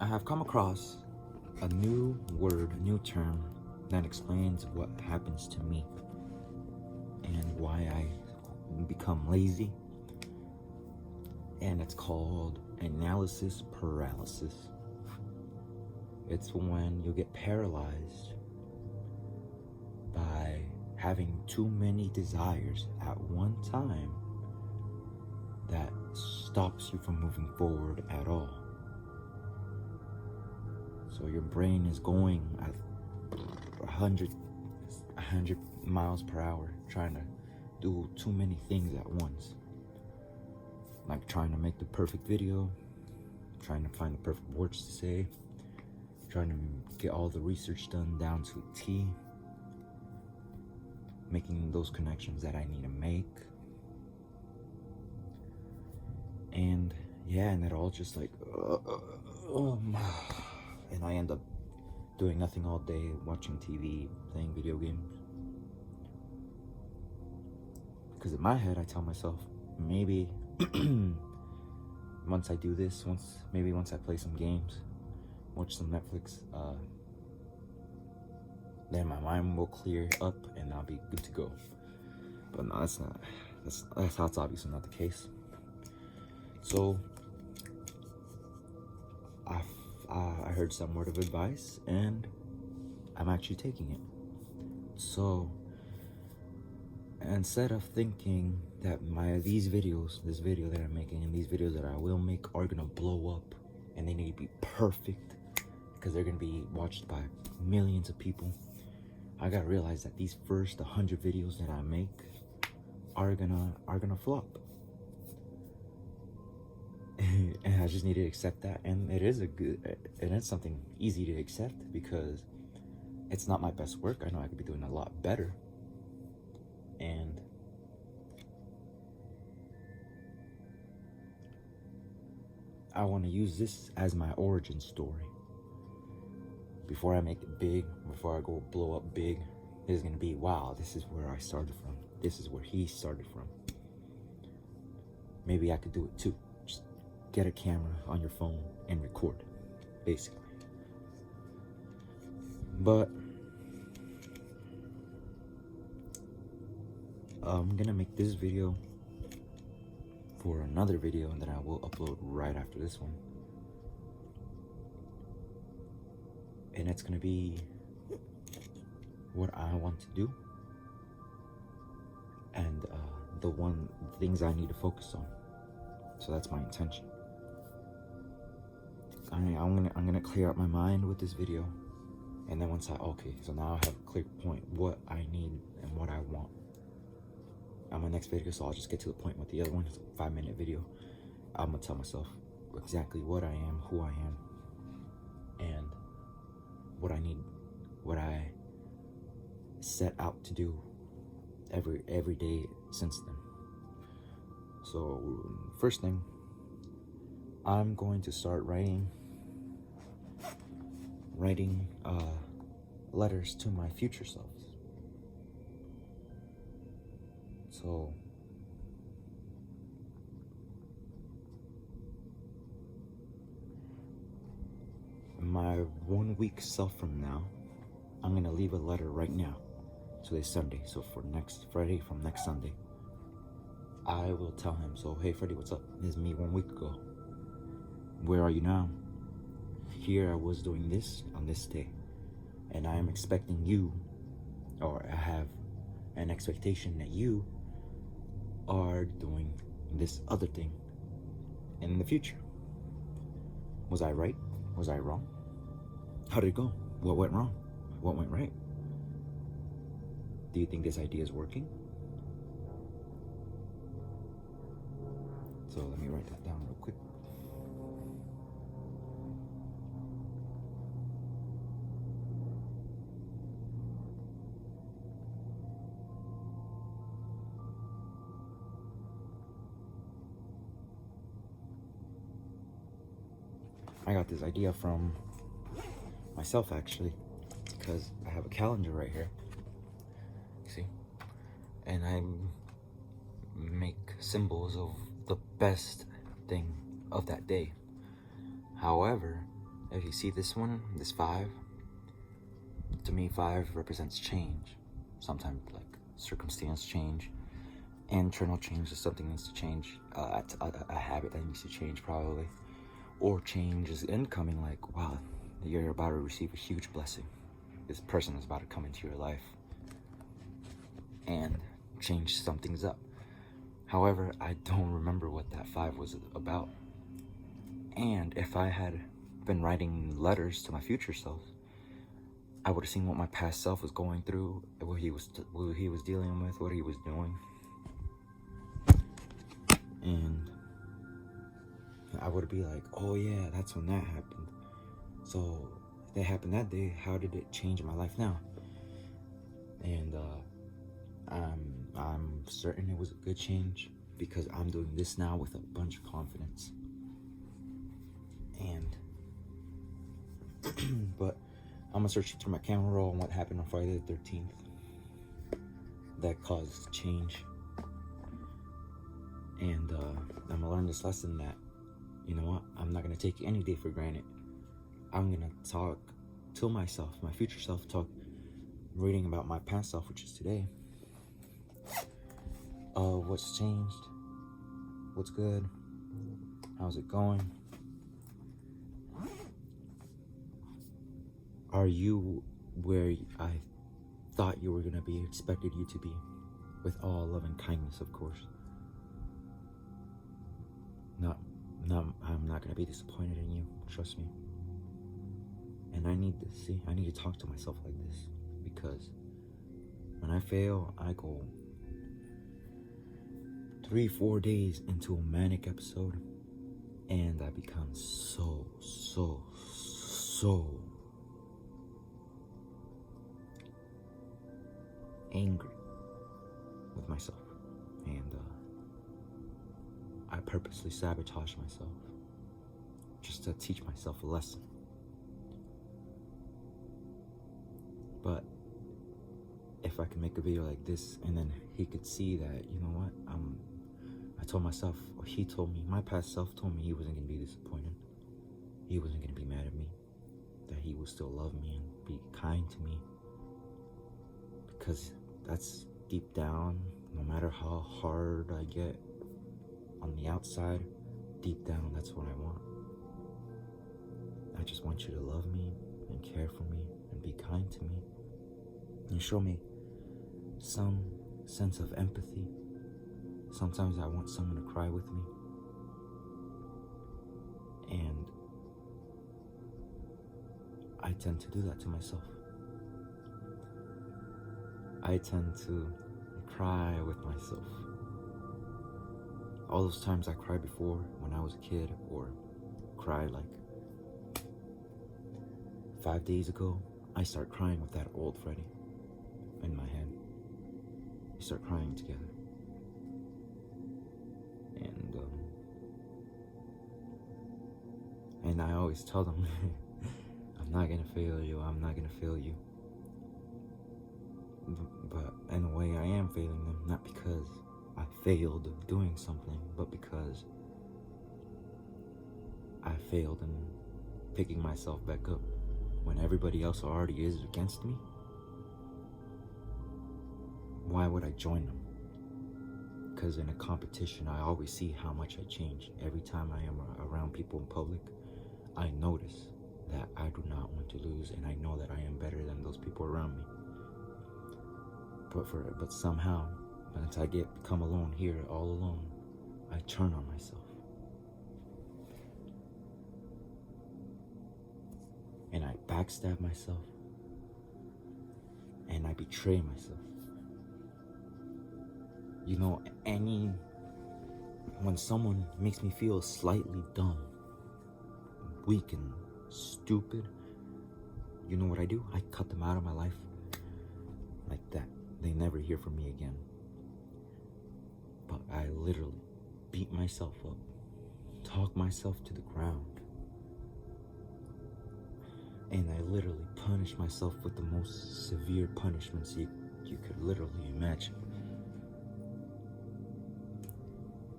I have come across a new word, a new term that explains what happens to me and why I become lazy. And it's called analysis paralysis. It's when you get paralyzed by having too many desires at one time that stops you from moving forward at all. So your brain is going at 100 miles per hour trying to do too many things at once. Like trying to make the perfect video, trying to find the perfect words to say, trying to get all the research done down to a T, making those connections that I need to make. And yeah, and it all just like, and I end up doing nothing all day, watching TV, playing video games. Because in my head, I tell myself, maybe once I do this, maybe once I play some games, watch some Netflix, then my mind will clear up and I'll be good to go. But no, that's obviously not the case. So I heard some word of advice and I'm actually taking it. So instead of thinking that this video that I'm making and these videos that I will make are gonna blow up and they need to be perfect because they're gonna be watched by millions of people, I gotta realize that these first 100 videos that I make are gonna flop. And I just need to accept that, and it's something easy to accept because it's not my best work. I know I could be doing a lot better, and I want to use this as my origin story. Before I make it big, before I go blow up big, it's gonna be, wow, this is where I started from. This is where he started from. Maybe I could do it too. Just get a camera on your phone and record, basically. But I'm gonna make this video for another video that I will upload right after this one. And it's gonna be what I want to do and the things I need to focus on. So that's my intention. I'm gonna clear out my mind with this video, and then so now I have a clear point what I need and what I want on my next video. So I'll just get to the point with the other one. It's a 5-minute video. I'm gonna tell myself exactly what I am, who I am, and what I need, what I set out to do every day since then. So first thing, I'm going to start writing letters to my future selves. So my 1 week self from now, I'm gonna leave a letter right now. Today's Sunday, so for next Friday, from next Sunday, I will tell him, so hey Freddie, what's up? This is me 1 week ago. Where are you now? Here I was doing this on this day, and I am expecting you, or I have an expectation that you are doing this other thing in the future. Was I right? Was I wrong? How did it go? What went wrong? What went right? Do you think this idea is working? So let me write that down real quick. I got this idea from myself actually, because I have a calendar right here. See? And I make symbols of the best thing of that day. However, If you see this one, this 5, to me 5 represents change. Sometimes like circumstance change, internal change, is something needs to change, a habit that needs to change probably, or change is incoming, like wow, you're about to receive a huge blessing. This person is about to come into your life and change some things up. However, I don't remember what that 5 was about. And if I had been writing letters to my future self, I would have seen what my past self was going through, what he was dealing with, what he was doing. And I would be like, oh yeah, that's when that happened. So that happened that day, how did it change my life now? And I'm certain it was a good change, because I'm doing this now with a bunch of confidence. And but I'm gonna search through my camera roll on what happened on Friday the 13th that caused change. And I'm gonna learn this lesson that, you know what, I'm not gonna take any day for granted. I'm gonna talk to myself, my future self, reading about my past self, which is today. What's changed? What's good? How's it going? Are you where I thought you were gonna be, expected you to be, with all love and kindness, of course. No, I'm not gonna be disappointed in you, trust me. And I need to talk to myself like this, because when I fail, I go 3-4 days into a manic episode, and I become so angry with myself, and I purposely sabotage myself just to teach myself a lesson. But if I can make a video like this, and then he could see that, you know what, I told myself, or he told me, my past self told me he wasn't going to be disappointed. He wasn't going to be mad at me. That he would still love me and be kind to me. Because that's deep down, no matter how hard I get on the outside, deep down, that's what I want. I just want you to love me and care for me and be kind to me and show me some sense of empathy. Sometimes I want someone to cry with me. And I tend to do that to myself. I tend to cry with myself. All those times I cried before when I was a kid, or cried like 5 days ago, I start crying with that old Freddy in my head. We start crying together. And I always tell them, I'm not gonna fail you, I'm not gonna fail you. But in a way I am failing them, not because I failed doing something, but because I failed in picking myself back up when everybody else already is against me. Why would I join them? Because in a competition, I always see how much I change. Every time I am around people in public, I notice that I do not want to lose, and I know that I am better than those people around me. But somehow, once I become alone here, all alone, I turn on myself. And I backstab myself. And I betray myself. You know, when someone makes me feel slightly dumb, weak and stupid, you know what I do? I cut them out of my life like that. They never hear from me again. But I literally beat myself up, talk myself to the ground, and I literally punish myself with the most severe punishments you could literally imagine.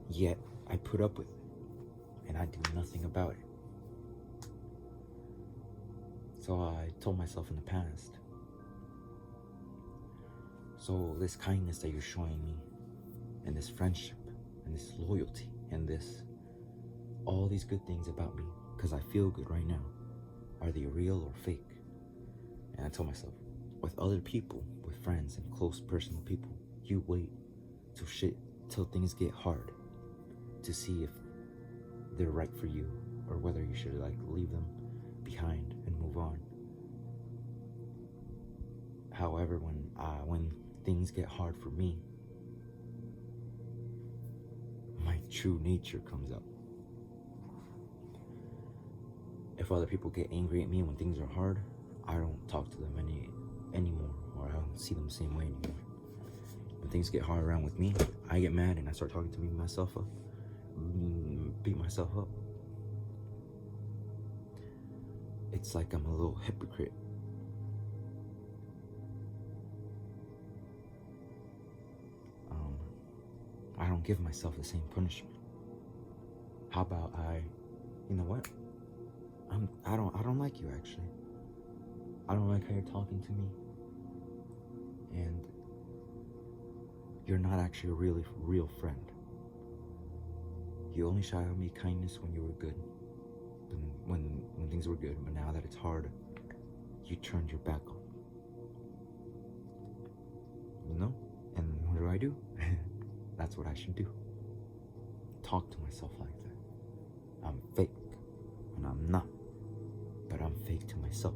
Yet I put up with it, and I do nothing about it. So I told myself in the past, so this kindness that you're showing me, and this friendship, and this loyalty, and this, all these good things about me, because I feel good right now, are they real or fake? And I told myself, with other people, with friends and close personal people, you wait till things get hard to see if they're right for you, or whether you should like leave them behind and move on. However, when things get hard for me, my true nature comes out. If other people get angry at me when things are hard, I don't talk to them anymore, or I don't see them the same way anymore. When things get hard around with me, I get mad and I start talking to myself up, beat myself up. It's like I'm a little hypocrite. I don't give myself the same punishment. How about you know what? I don't like you actually. I don't like how you're talking to me. And you're not actually a really real friend. You only showered me kindness when you were good. When things were good, but now that it's hard, you turned your back on. You know? And what do? That's what I should do. Talk to myself like that. I'm fake, and I'm not, but I'm fake to myself.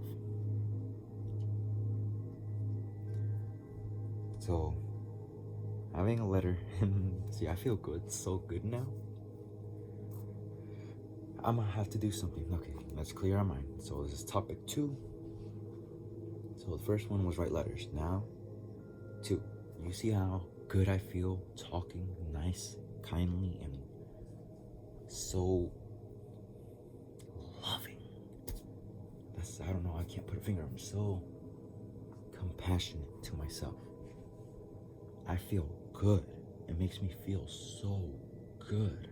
So, having a letter, see, I feel good, so good now. I'm gonna have to do something. Okay, let's clear our mind. So this is topic 2. So the first one was write letters. Now, 2. You see how good I feel talking nice, kindly, and so loving. I don't know, I can't put a finger on it. So compassionate to myself. I feel good. It makes me feel so good.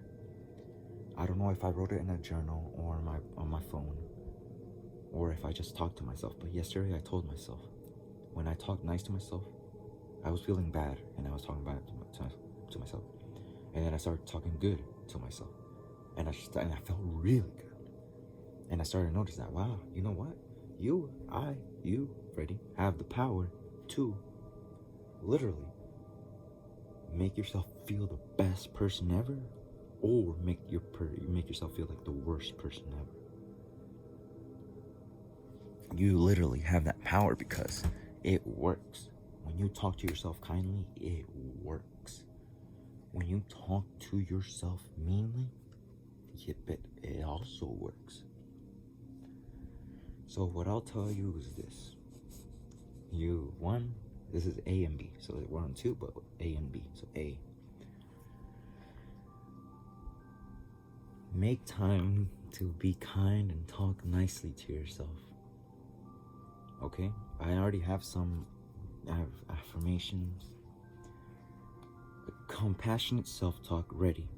I don't know if I wrote it in a journal or on my phone, or if I just talked to myself. But yesterday I told myself, when I talk nice to myself, I was feeling bad, and I was talking bad to myself. And then I started talking good to myself, and I felt really good. And I started to notice that, wow, you know what? You, Freddie, have the power to literally make yourself feel the best person ever, or make yourself feel like the worst person ever. You literally have that power because it works. When you talk to yourself kindly, it works. When you talk to yourself meanly, it also works. So what I'll tell you is this. This is A and B. So we're on 2, but A and B. So A. Make time to be kind and talk nicely to yourself. Okay? I already have affirmations. The compassionate self-talk ready.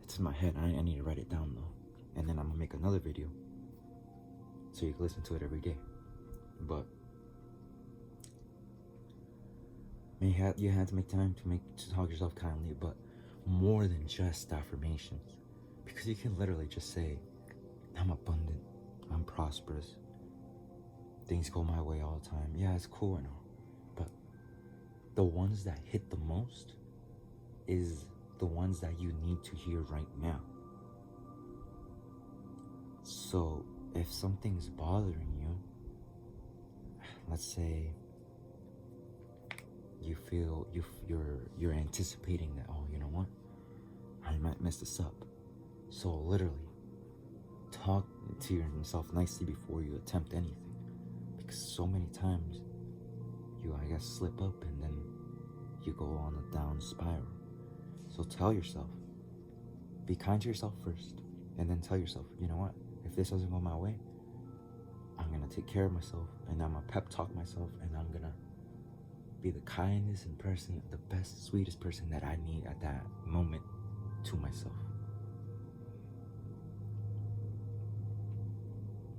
It's in my head. I need to write it down though. And then I'm gonna make another video so you can listen to it every day. But you had to make time to talk to yourself kindly, but more than just affirmations. Because you can literally just say, I'm abundant, I'm prosperous, things go my way all the time. Yeah, it's cool and all, but the ones that hit the most is the ones that you need to hear right now. So if something's bothering you, let's say you feel you're anticipating that, oh, you know what, I might mess this up. So literally talk to yourself nicely before you attempt anything, because so many times you, I guess, slip up and then you go on a down spiral. So tell yourself, be kind to yourself first, and then tell yourself, you know what, if this doesn't go my way, I'm gonna take care of myself, and I'm gonna pep talk myself, and I'm gonna be the kindest and person, the best, sweetest person that I need at that moment to myself.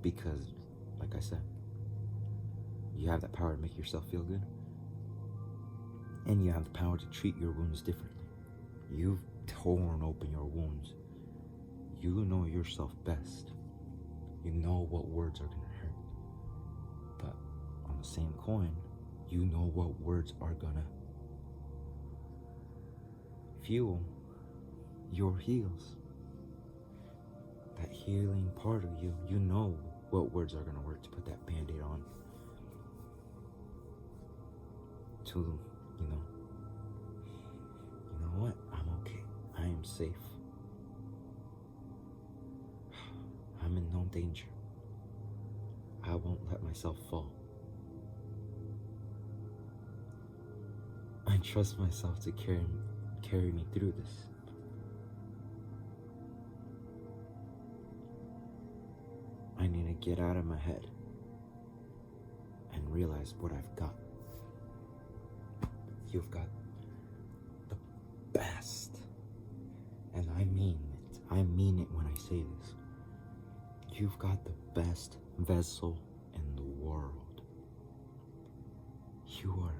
Because, like I said, You have that power to make yourself feel good. And you have the power to treat your wounds differently. You've torn open your wounds. You know yourself best. You know what words are going to hurt. But on the same coin, you know what words are going to fuel your heals. That healing part of you, you know what words are going to work to put that band-aid on. To, you know what? I'm okay. I am safe. I'm in no danger. I won't let myself fall. I trust myself to carry me through this. I need to get out of my head and realize what I've got. You've got the best. And I mean it. I mean it when I say this. You've got the best vessel in the world. You are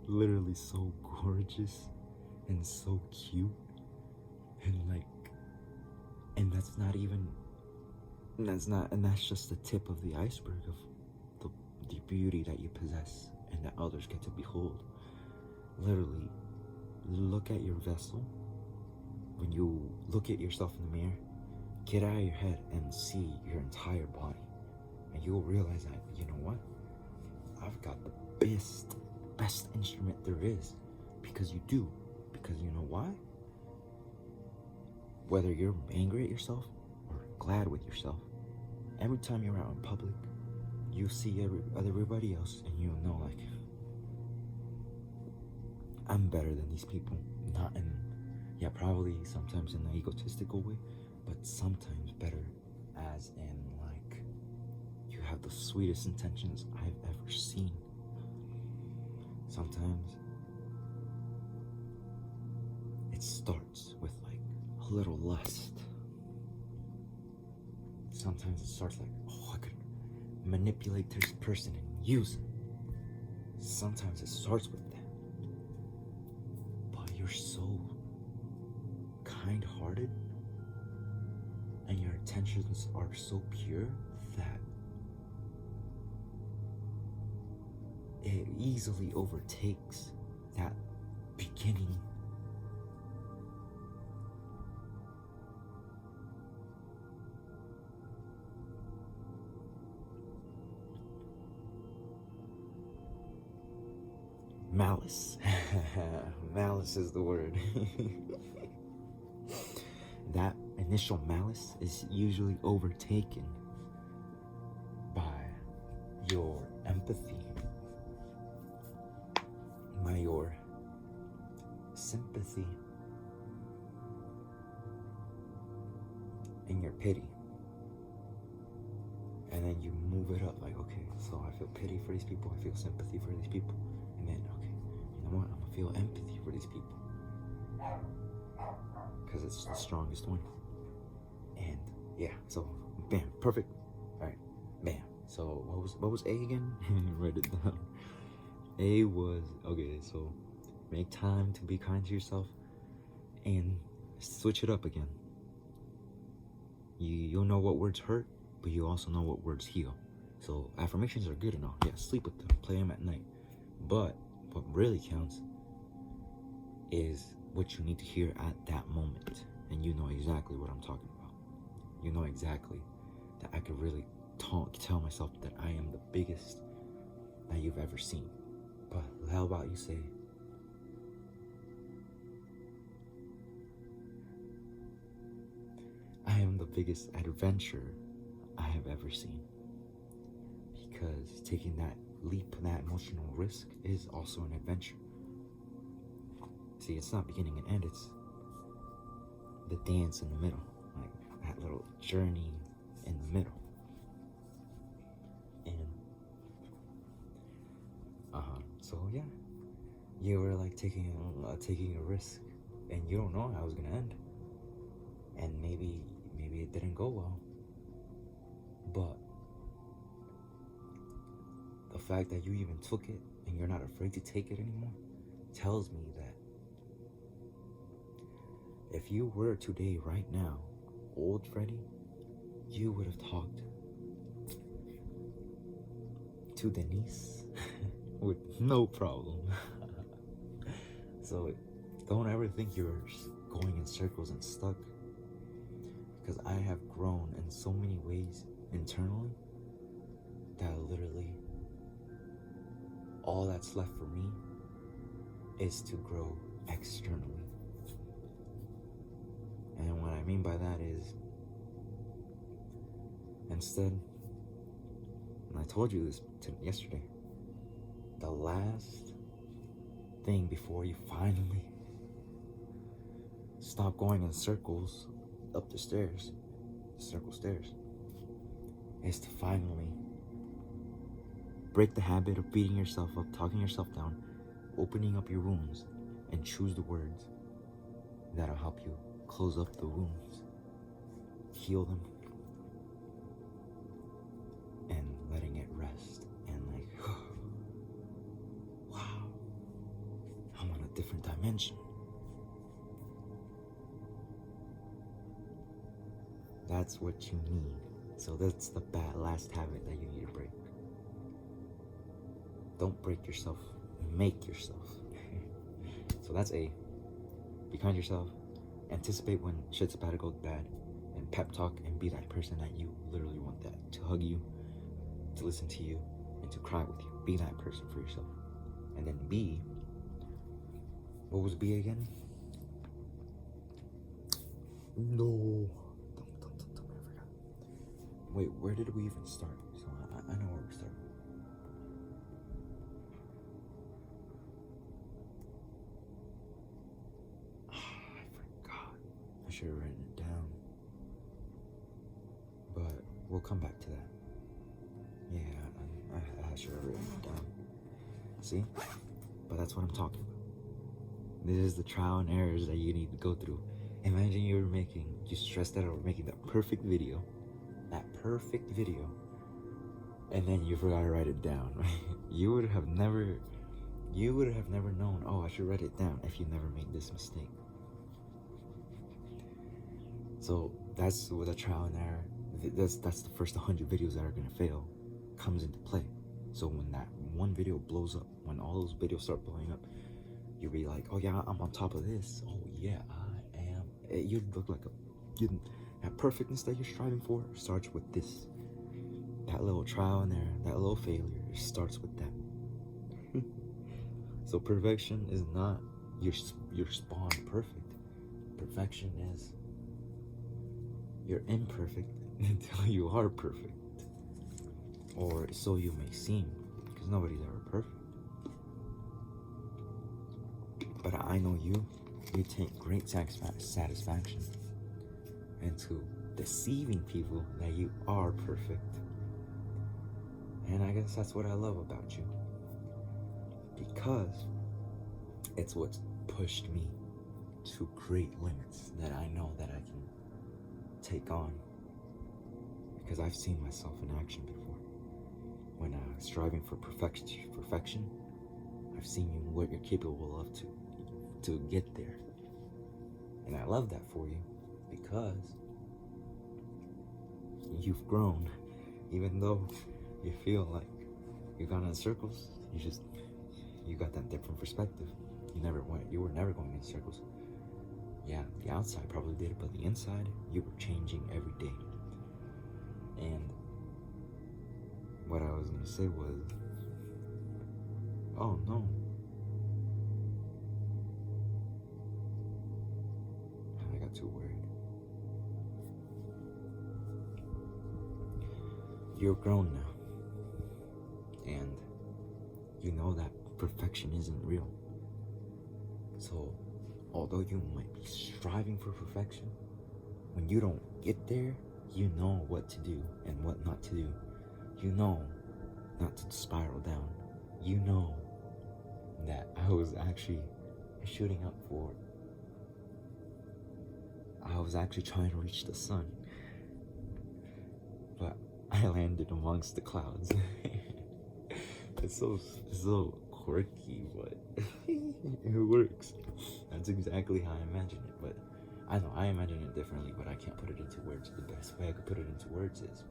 literally so gorgeous and so cute. And that's just the tip of the iceberg of the beauty that you possess and that others get to behold. Literally, look at your vessel. When you look at yourself in the mirror, get out of your head and see your entire body. And you'll realize that, you know what? I've got the best instrument there is. Because you do. Because you know why? Whether you're angry at yourself or glad with yourself, every time you're out in public, you see everybody else and you'll know, like, I'm better than these people. Not in, yeah, probably sometimes in an egotistical way, but sometimes better as in, like, you have the sweetest intentions I've ever seen. Sometimes it starts with, like, a little lust. Sometimes it starts like, oh, I could manipulate this person and use it. Sometimes it starts with that. But you're so kind-hearted and your intentions are so pure that it easily overtakes that beginning. Malice. Malice is the word. That initial malice is usually overtaken by your empathy, by your sympathy, and your pity. And then you move it up, like, okay, so I feel pity for these people, I feel sympathy for these people, and then, okay, you know what, I'm gonna feel empathy for these people, because it's the strongest one. And yeah, so bam, perfect. All right, bam. So what was A again? Write it down. A was, okay, so make time to be kind to yourself and switch it up again. You'll know what words hurt, but you also know what words heal. So affirmations are good and all. Yeah, sleep with them, play them at night. But what really counts is what you need to hear at that moment. And you know exactly what I'm talking about. You know exactly that I could really tell myself that I am the biggest that you've ever seen. But how about you say, I am the biggest adventure I have ever seen. Because taking that leap, that emotional risk is also an adventure. See, it's not beginning and end, it's the dance in the middle, like that little journey in the middle. And so yeah, you were like taking a risk, and you don't know how it's gonna end, and maybe it didn't go well, but the fact that you even took it and you're not afraid to take it anymore tells me that if you were today, right now, old Freddy, you would have talked to Denise with no problem. So don't ever think you're going in circles and stuck, because I have grown in so many ways internally that literally all that's left for me is to grow externally. And what I mean by that is, instead, and I told you this yesterday, the last thing before you finally stop going in circles up the stairs, circle stairs, is to finally break the habit of beating yourself up, talking yourself down, opening up your wounds, and choose the words that'll help you close up the wounds, heal them, and letting it rest. And like, wow, I'm on a different dimension. That's what you need. So that's the last habit that you need to break. Don't break yourself, make yourself. So that's A. Be kind to yourself. Anticipate when shit's about to go bad. And pep talk and be that person that you literally want, that to hug you, to listen to you, and to cry with you. Be that person for yourself. And then B. What was B again? No. Don't tell me I forgot. Wait, where did we even start? So I know where we started. I should have written it down, but we'll come back to that. Yeah, I should have written it down. See? But that's what I'm talking about. This is the trial and errors that you need to go through. Imagine you stressed out over making that perfect video, and then you forgot to write it down. You would have never known, oh, I should write it down, if you never made this mistake. So that's with a trial and error. That's the first 100 videos that are gonna fail comes into play. So when that one video blows up, when all those videos start blowing up, you'll be like, oh yeah, I'm on top of this. Oh yeah, I am. You look like that perfectness that you're striving for starts with this. That little trial and error, that little failure, starts with that. So perfection is not your spawn perfect. Perfection is you're imperfect until you are perfect. Or so you may seem, because nobody's ever perfect. But I know you take great satisfaction into deceiving people that you are perfect. And I guess that's what I love about you. Because it's what's pushed me to great limits that I know that I can take on, because I've seen myself in action before. When striving for perfection, I've seen what you're capable of to get there, and I love that for you, because you've grown. Even though you feel like you've gone in circles, you got that different perspective. You were never going in circles. Yeah, the outside probably did, but the inside, you were changing every day. And what I was gonna say was, oh no. I got too worried. You're grown now. And you know that perfection isn't real. So, although you might be striving for perfection, when you don't get there, you know what to do and what not to do. You know not to spiral down. You know that I was actually shooting up for, I was actually trying to reach the sun, but I landed amongst the clouds. it's so quirky, but it works. That's exactly how I imagine it. But I know I imagine it differently, but I can't put it into words. The best way I could put it into words is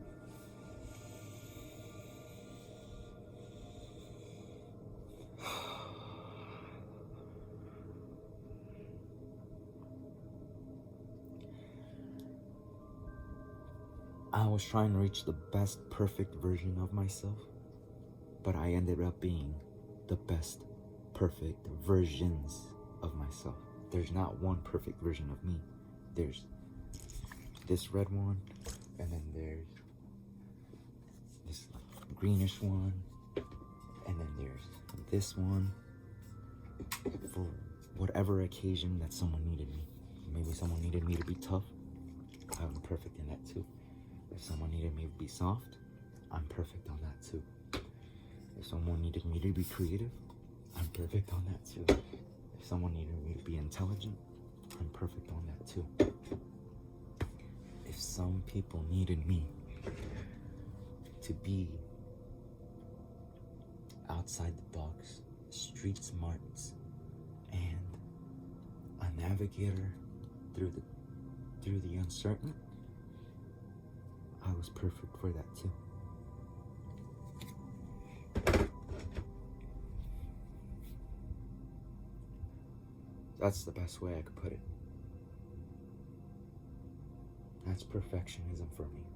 I was trying to reach the best perfect version of myself, but I ended up being the best perfect versions of myself. There's not one perfect version of me. There's this red one, and then there's this greenish one, and then there's this one for whatever occasion that someone needed me. Maybe someone needed me to be tough. I'm perfect in that too. If someone needed me to be soft, I'm perfect on that too. If someone needed me to be creative, I'm perfect on that too. If someone needed me to be intelligent, I'm perfect on that too. If some people needed me to be outside the box, street smarts, and a navigator through the uncertain, I was perfect for that too. That's the best way I could put it. That's perfectionism for me.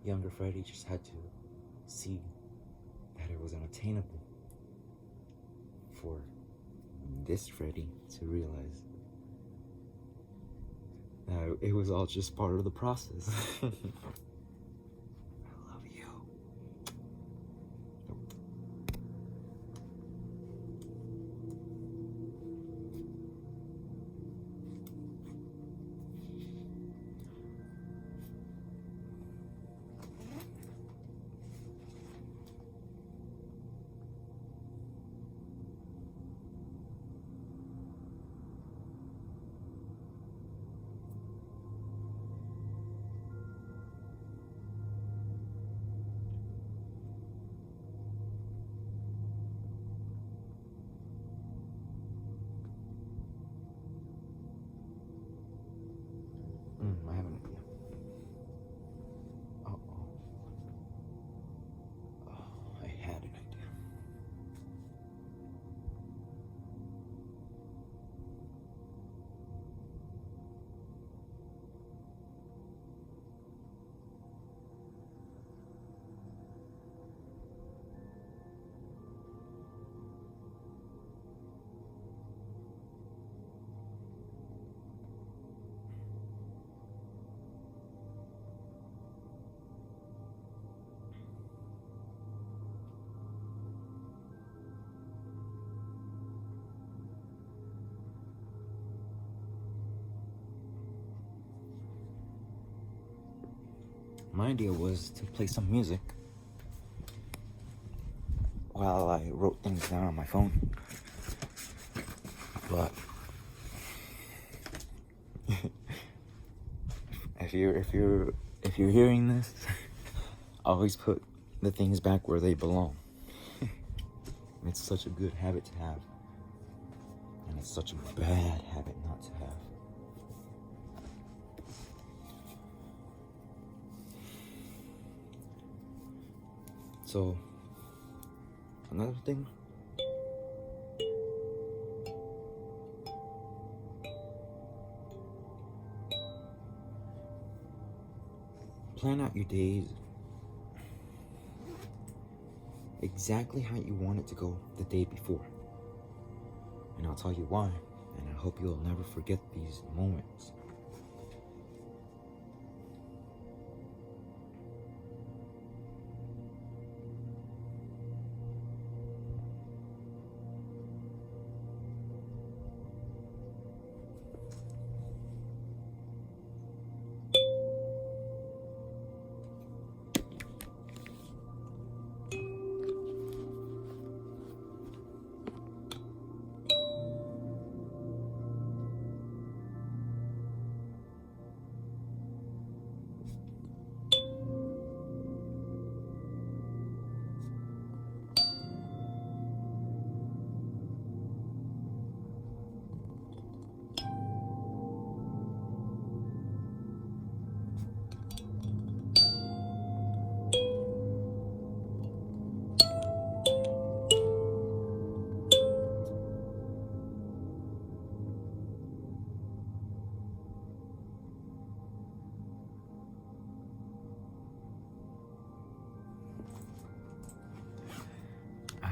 Younger Freddie just had to see that it was unattainable for this Freddie to realize that it was all just part of the process. I love you. I have an idea. I had an idea. My idea was to play some music while I wrote things down on my phone. But if you're hearing this, always put the things back where they belong. It's such a good habit to have, and it's such a bad habit not to have. So, another thing, plan out your days exactly how you want it to go the day before. And I'll tell you why, and I hope you'll never forget these moments.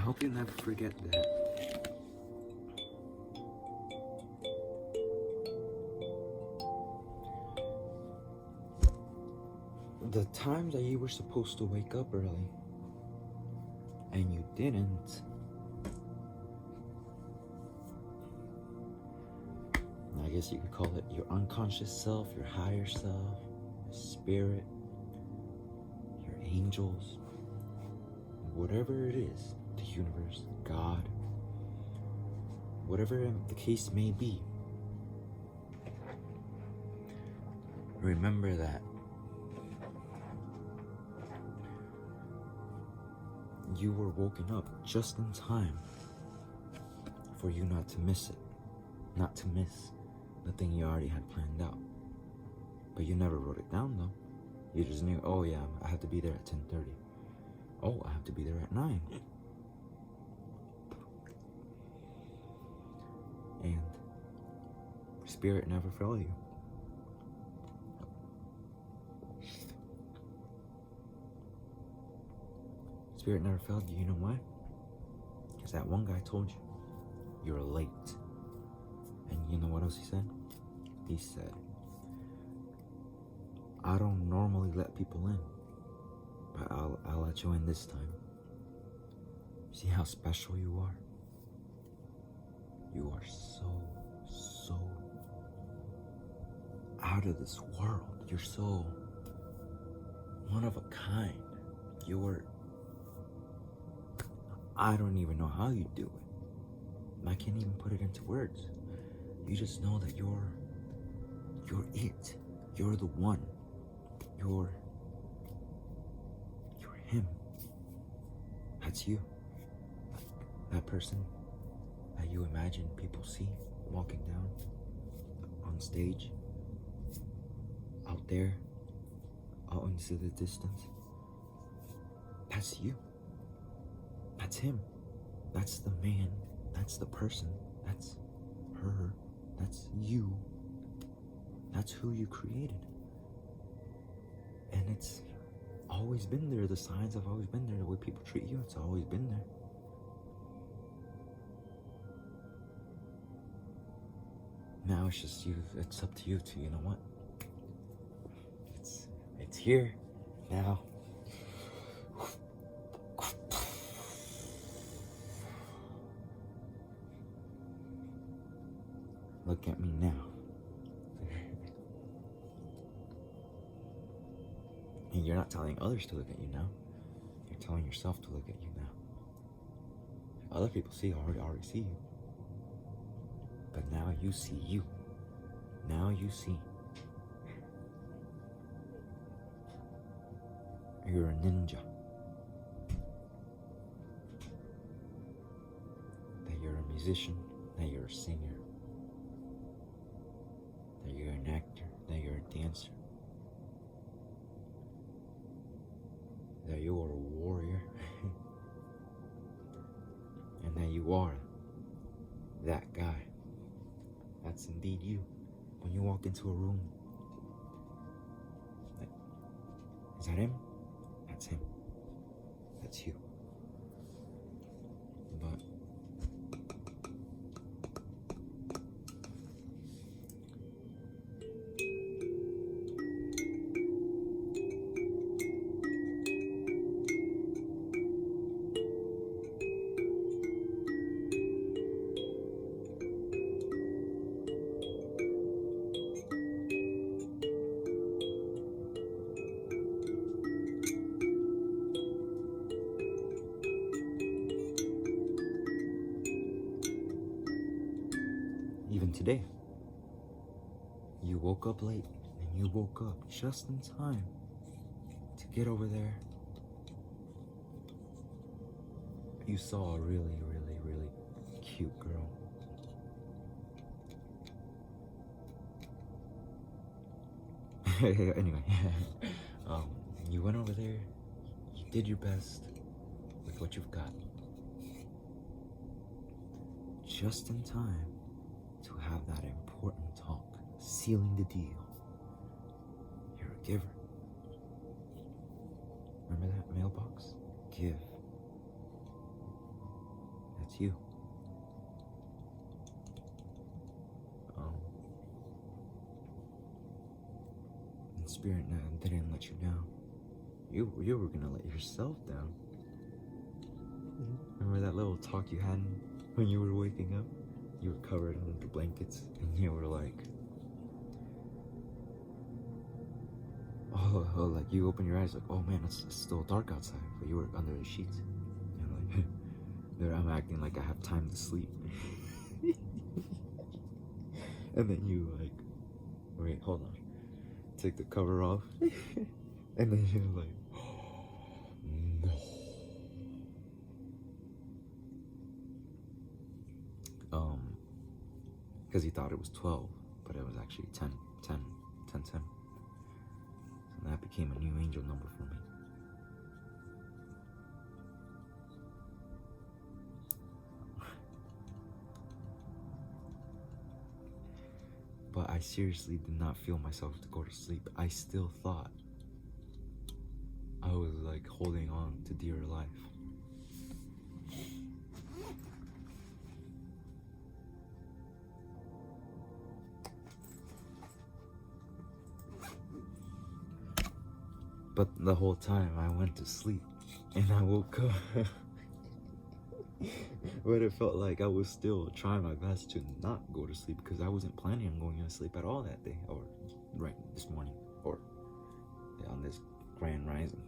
hope you never forget that. The times that you were supposed to wake up early and you didn't, I guess you could call it your unconscious self, your higher self, your spirit, your angels, whatever it is, the universe, God, whatever the case may be. Remember that you were woken up just in time for you not to miss it, not to miss the thing you already had planned out. But you never wrote it down though. You just knew, oh yeah, I have to be there at 10:30. Oh, I have to be there at 9. And Spirit never failed you. Spirit never failed you. You know why? Because that one guy told you, you're late. And you know what else he said? He said, I don't normally let people in, but I'll let you in this time. See how special you are? You are so out of this world. You're so one of a kind. I don't even know how you do it. I can't even put it into words. You just know that you're it. You're the one. You're him. That's you. That person that you imagine people see walking down on stage, out there, out into the distance. That's you. That's him. That's the man. That's the person. That's her. That's you. That's who you created. And it's always been there. The signs have always been there. The way people treat you, it's always been there. Now it's just you. It's up to you to, you know what? It's here now. Look at me now. And you're not telling others to look at you now. You're telling yourself to look at you now. Other people already see you. But now you see you. Now you see. You're a ninja. That you're a musician. That you're a singer. That you're an actor. That you're a dancer. That you are a warrior. And that you are that guy. That's indeed you. When you walk into a room, is that him? That's him. That's you. But even today, you woke up late and you woke up just in time to get over there. You saw a really cute girl. Anyway, you went over there, you did your best with what you've got. Just in time to have that important talk, sealing the deal. You're a giver. Remember that mailbox? Give. to you. And Spirit didn't let you down. You were gonna let yourself down. Remember that little talk you had when you were waking up? You were covered under blankets, and you were like, oh, like you open your eyes like, oh man, it's still dark outside, but you were under the sheets. And like, there I'm acting like I have time to sleep. And then you like, wait, hold on, take the cover off, and then you're like, oh, no. Because he thought it was 12, but it was actually 10. So that became a new angel number for me. But I seriously did not feel myself to go to sleep. I still thought I was like holding on to dear life. But the whole time I went to sleep and I woke up. But it felt like I was still trying my best to not go to sleep because I wasn't planning on going to sleep at all that day, or right this morning, or on this grand rising.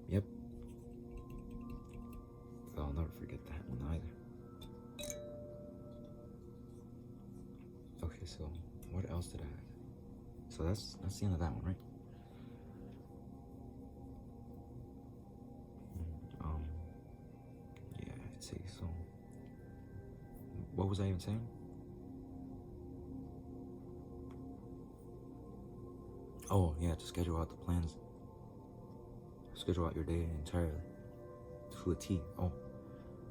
Yep. I'll never forget that one either. Okay, so what else did I have? So that's the end of that one, right? Yeah, I'd say so. What was I even saying? Oh, yeah, to schedule out the plans. Schedule out your day entirely. To a T. Oh,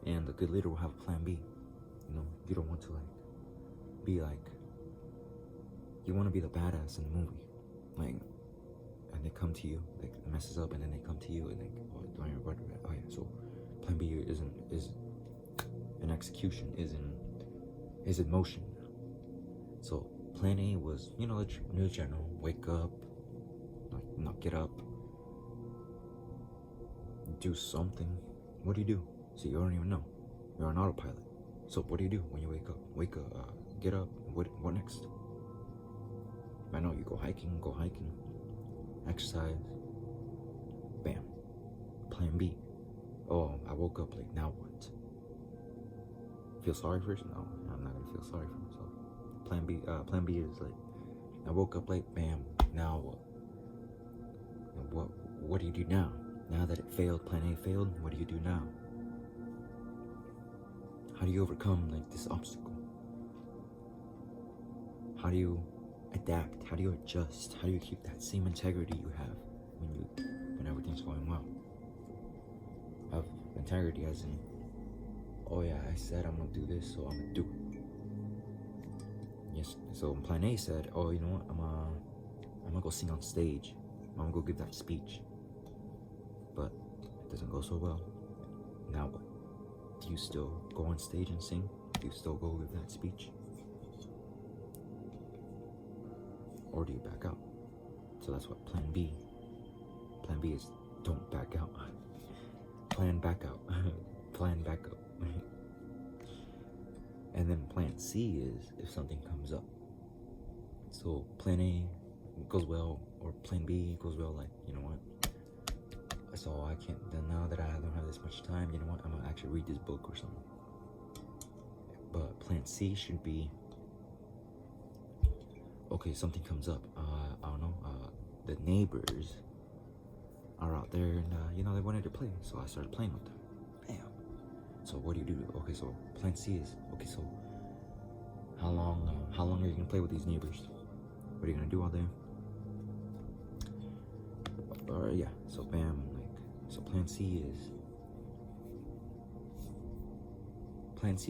and the good leader will have a plan B. You know, you don't want to like be like, you want to be the badass in the movie, like, and they come to you, like, it messes up, and then they come to you, and like, oh, don't you regret it? Oh yeah, so plan B is in execution, is in motion. So plan A was, you know, the general, wake up, like, not get up, do something. What do you do? So you don't even know. You're on autopilot. So what do you do when you wake up? Get up. What next? I know you go hiking, exercise, bam, plan B. Oh, I woke up late, now what? Feel sorry for yourself? No, I'm not gonna feel sorry for myself. Plan B is like, I woke up late, bam, now what? What do you do now? Now that it failed, plan A failed, what do you do now? How do you overcome like this obstacle? How do you adapt? How do you adjust? How do you keep that same integrity you have when everything's going well? Have integrity as in, oh yeah, I said I'm gonna do this, so I'm gonna do it. Yes. So plan A said, oh, you know what? I'm gonna go sing on stage. I'm gonna go give that speech. But it doesn't go so well. Now what? Do you still go on stage and sing? Do you still go give that speech? Or do you back out? So that's what plan B. Plan B is don't back out. Plan back out. Plan back up. And then plan C is if something comes up. So plan A goes well, or plan B goes well, like, you know what? So I can't, then now that I don't have this much time, you know what? I'm gonna actually read this book or something. But plan C should be, okay, something comes up. I don't know, the neighbors are out there and, you know, they wanted to play. So I started playing with them. Bam. So what do you do? Okay, so plan C is, okay, so how long are you gonna play with these neighbors? What are you gonna do all day? Yeah, so bam, like, so plan C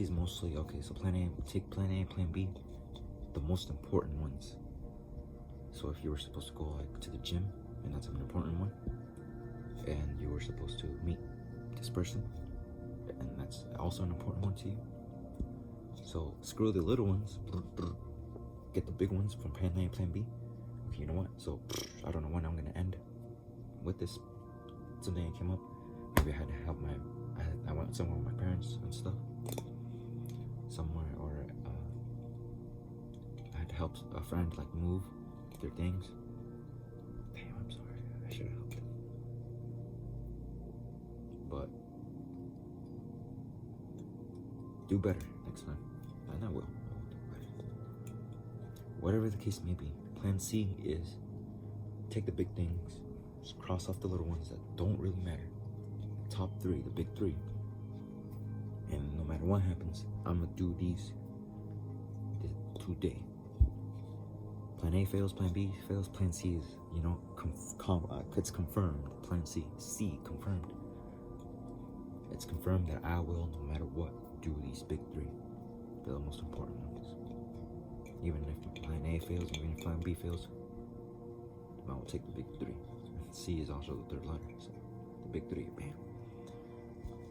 is mostly, okay, so plan A, take plan A and plan B, the most important ones. So if you were supposed to go like to the gym, and that's an important one, and you were supposed to meet this person, and that's also an important one to you. So screw the little ones, get the big ones from Plan A and Plan B. Okay, you know what? So I don't know when I'm gonna end with this. Something came up. Maybe I had to help I went somewhere with my parents and stuff. Somewhere, or I had to help a friend like move their things. Damn, I'm sorry. I should have helped them. But do better next time. And I will do better. Whatever the case may be, Plan C is take the big things, just cross off the little ones that don't really matter. Top 3, the big 3. And no matter what happens, I'm gonna do these today. Plan A fails, Plan B fails, Plan C is, it's confirmed. Plan C confirmed. It's confirmed that I will, no matter what, do these big 3. They're the most important ones. Even if Plan A fails, even if Plan B fails, I will take the big 3. C is also the 3rd letter, so the big 3, bam.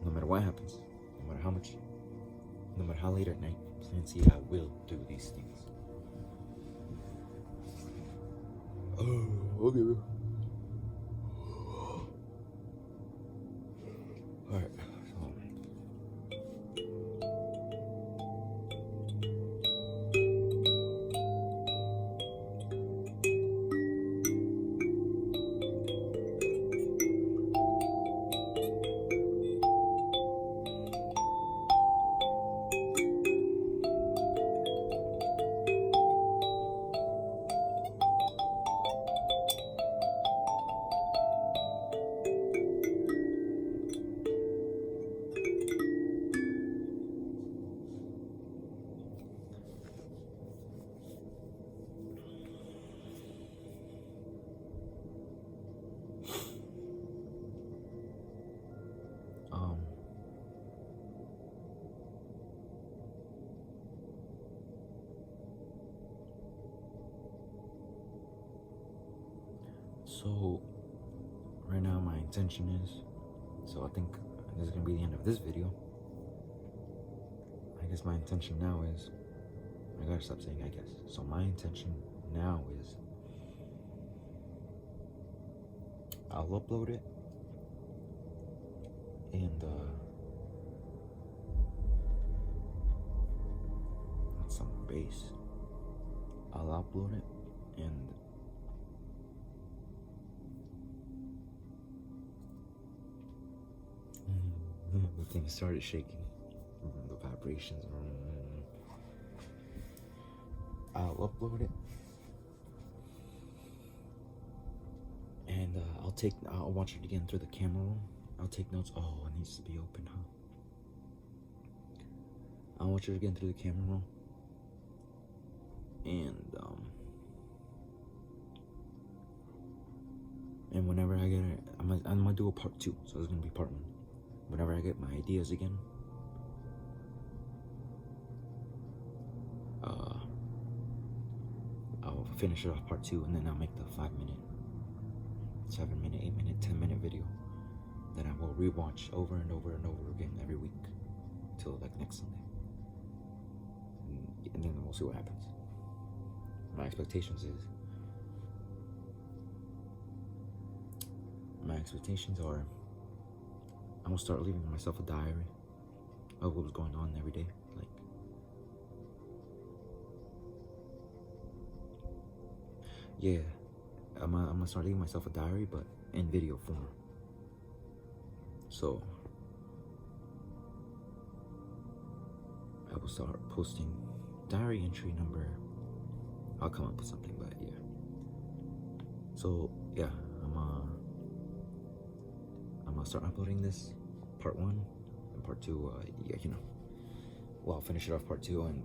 No matter what happens, no matter how late at night, Plan C, I will do these things. Oh, okay. Alright, so right now my intention is, so I think this is gonna be the end of this video. I guess my intention now is, I gotta stop saying I guess. So my intention now is, I'll upload it, and that's some bass. I'll upload it, and the thing started shaking. The vibrations. I'll upload it, and I'll watch it again through the camera roll. I'll take notes. Oh, it needs to be open, huh? I'll watch it again through the camera roll, and whenever I get it, I'm gonna do a part 2. So it's gonna be part 1. Whenever I get my ideas again, I'll finish it off part 2, and then I'll make the 5-minute, 7-minute, 8-minute, 10-minute video that I will rewatch over and over and over again every week till like next Sunday, and then we'll see what happens. My expectations are I'm gonna start leaving myself a diary of what was going on every day. Like, yeah, I'm gonna start leaving myself a diary, but in video form. So I will start posting diary entry number. I'll come up with something, but yeah. So yeah, I'm gonna start uploading this part 1 and part 2. Well, I'll finish it off part 2, and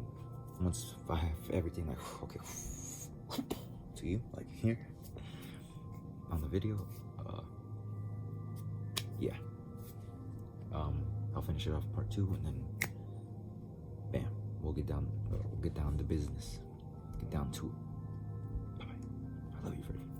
once I have everything like okay to you, like here on the video, yeah, I'll finish it off part 2, and then bam, we'll get down to business, get down to it. Bye. love you forever.